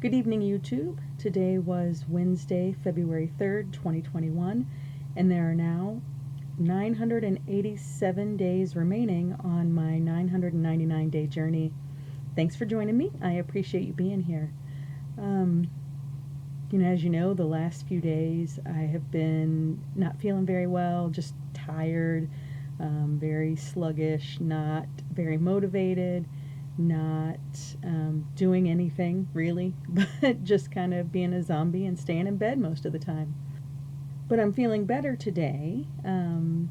Good evening, YouTube. Today was Wednesday, February 3rd, 2021, and there are now 987 days remaining on my 999-day journey. Thanks for joining me. I appreciate you being here. As you know, the last few days I have been not feeling very well, just tired, very sluggish, not very motivated, not doing anything really, but just kind of being a zombie and staying in bed most of the time. But I'm feeling better today, and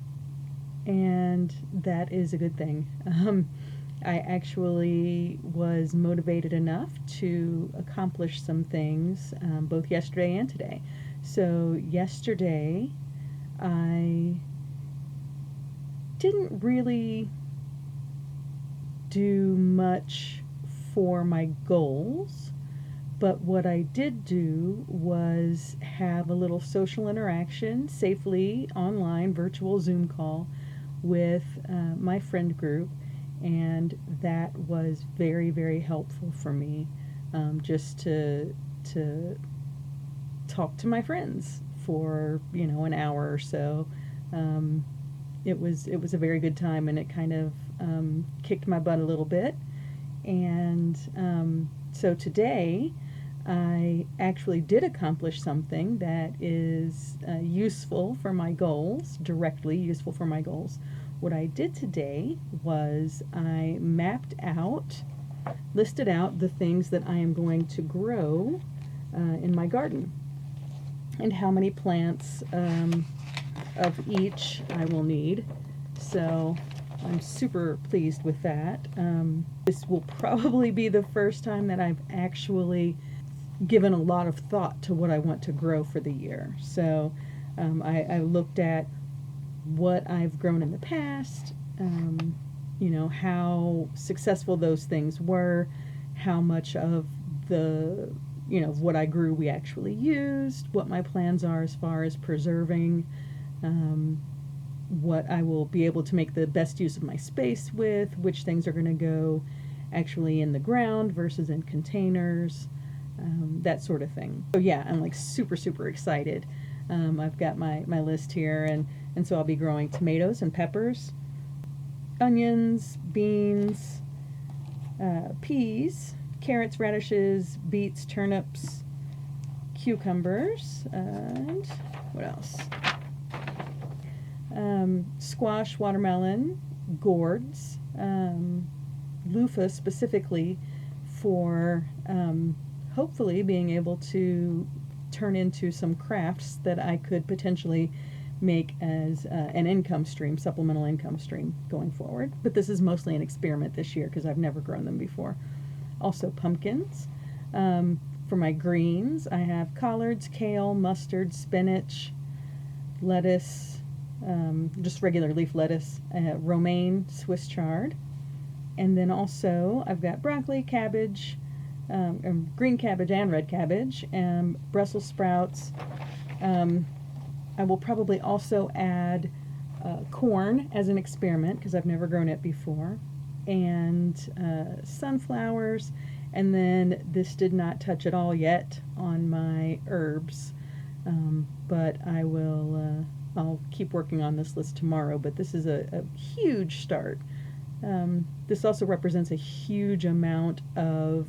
that is a good thing. I actually was motivated enough to accomplish some things both yesterday and today. So yesterday I didn't really do much for my goals, but what I did do was have a little social interaction safely online, virtual Zoom call with my friend group, and that was very, very helpful for me, just to talk to my friends for an hour or so. It was a very good time, and it kind of kicked my butt a little bit. And so today I actually did accomplish something that is useful for my goals, directly useful for my goals. What I did today was I listed out the things that I am going to grow in my garden, and how many plants of each I will need. So I'm super pleased with that. This will probably be the first time that I've actually given a lot of thought to what I want to grow for the year. So I looked at what I've grown in the past, how successful those things were, how much of what I grew we actually used, what my plans are as far as preserving, what I will be able to make the best use of my space with, which things are going to go actually in the ground versus in containers, that sort of thing. So yeah, I'm like super, super excited. I've got my list here, and so I'll be growing tomatoes and peppers, onions, beans, peas, carrots, radishes, beets, turnips, cucumbers, and what else? Squash, watermelon, gourds, loofah specifically for hopefully being able to turn into some crafts that I could potentially make as an income stream, supplemental income stream going forward. But this is mostly an experiment this year because I've never grown them before. Also pumpkins. For my greens, I have collards, kale, mustard, spinach, lettuce, just regular leaf lettuce, romaine, Swiss chard, and then also I've got broccoli, cabbage, green cabbage and red cabbage, and Brussels sprouts. I will probably also add corn as an experiment because I've never grown it before, and sunflowers, and then this did not touch at all yet on my herbs, but I'll keep working on this list tomorrow, but this is a huge start. This also represents a huge amount of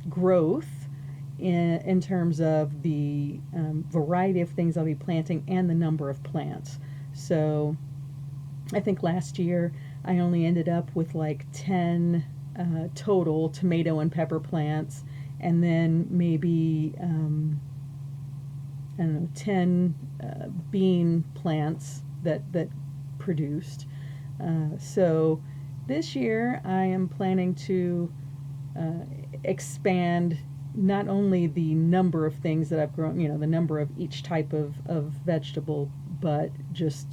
growth in terms of the variety of things I'll be planting and the number of plants. So I think last year I only ended up with like 10 total tomato and pepper plants, and then maybe 10 bean plants that produced. So this year I am planning to expand not only the number of things that I've grown, the number of each type of vegetable, but just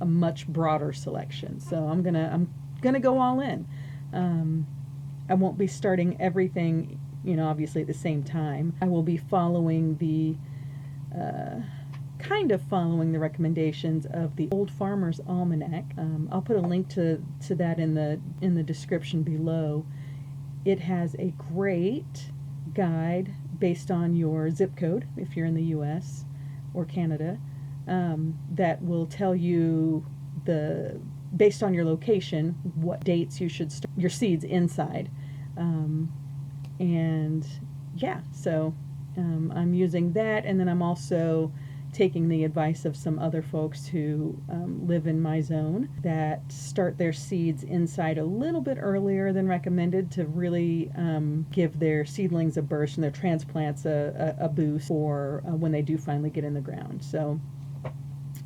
a much broader selection. So I'm gonna go all in. I won't be starting everything, obviously at the same time. I will be following the recommendations of the Old Farmer's Almanac. I'll put a link to that in the description below. It has a great guide based on your zip code, if you're in the US or Canada, that will tell you based on your location, what dates you should start your seeds inside. And yeah, so I'm using that, and then I'm also taking the advice of some other folks who live in my zone that start their seeds inside a little bit earlier than recommended to really give their seedlings a burst and their transplants a boost for when they do finally get in the ground. So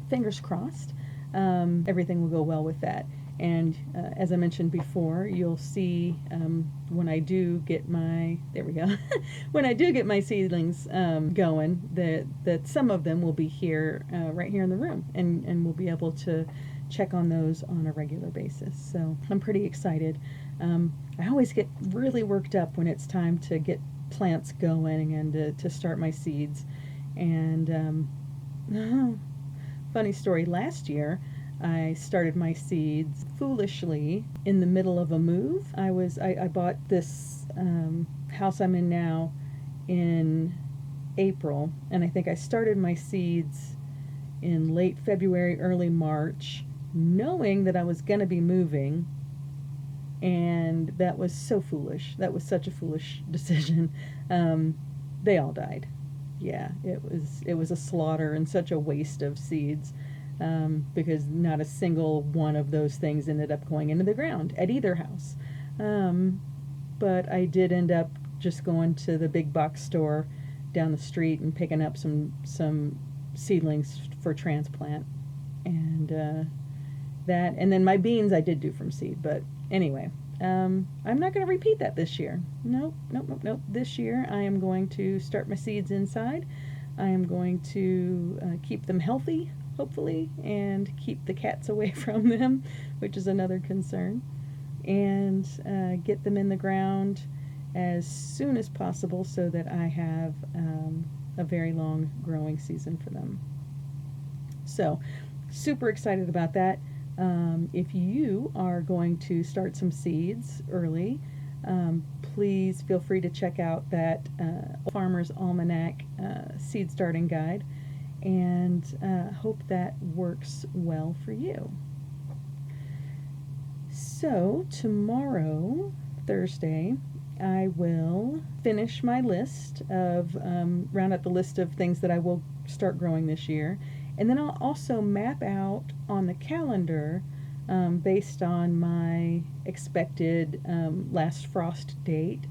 fingers crossed, everything will go well with that. And as I mentioned before, you'll see when I do get my, there we go, when I do get my seedlings going, that some of them will be here, right here in the room, and we'll be able to check on those on a regular basis. So I'm pretty excited. I always get really worked up when it's time to get plants going and to start my seeds. And funny story, last year, I started my seeds foolishly in the middle of a move. I bought this house I'm in now in April, and I think I started my seeds in late February, early March, knowing that I was going to be moving, and that was so foolish. That was such a foolish decision. They all died. Yeah, it was a slaughter and such a waste of seeds. Because not a single one of those things ended up going into the ground at either house. But I did end up just going to the big box store down the street and picking up some seedlings for transplant. And that, and then my beans I did do from seed. But anyway, I'm not going to repeat that this year. Nope. This year I am going to start my seeds inside. I am going to keep them healthy, hopefully, and keep the cats away from them, which is another concern, and get them in the ground as soon as possible so that I have a very long growing season for them. So, super excited about that. If you are going to start some seeds early, please feel free to check out that Farmer's Almanac seed starting guide, and hope that works well for you. So tomorrow, Thursday, I will finish my list of, round out the list of things that I will start growing this year, and then I'll also map out on the calendar, based on my expected last frost date,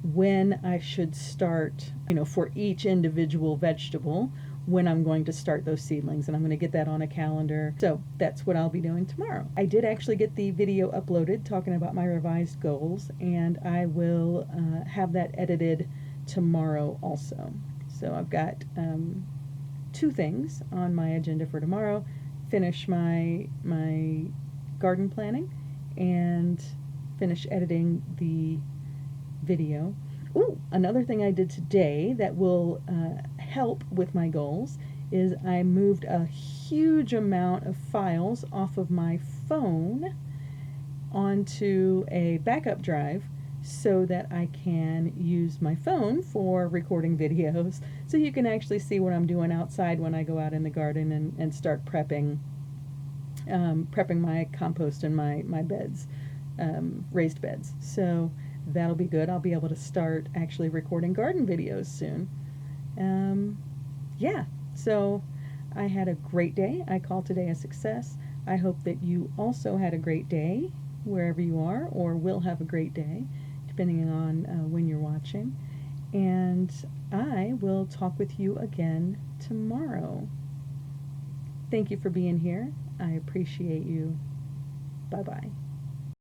when I should start, for each individual vegetable, when I'm going to start those seedlings, and I'm going to get that on a calendar. So that's what I'll be doing tomorrow. I did actually get the video uploaded talking about my revised goals, and I will have that edited tomorrow also. So I've got 2 things on my agenda for tomorrow: finish my garden planning and finish editing the video. Ooh, another thing I did today that will help with my goals is I moved a huge amount of files off of my phone onto a backup drive so that I can use my phone for recording videos, so you can actually see what I'm doing outside when I go out in the garden and start prepping my compost and my beds, raised beds. So that'll be good. I'll be able to start actually recording garden videos soon. Yeah, so I had a great day. I call today a success. I hope that you also had a great day wherever you are, or will have a great day, depending on when you're watching. And I will talk with you again tomorrow. Thank you for being here. I appreciate you. Bye-bye.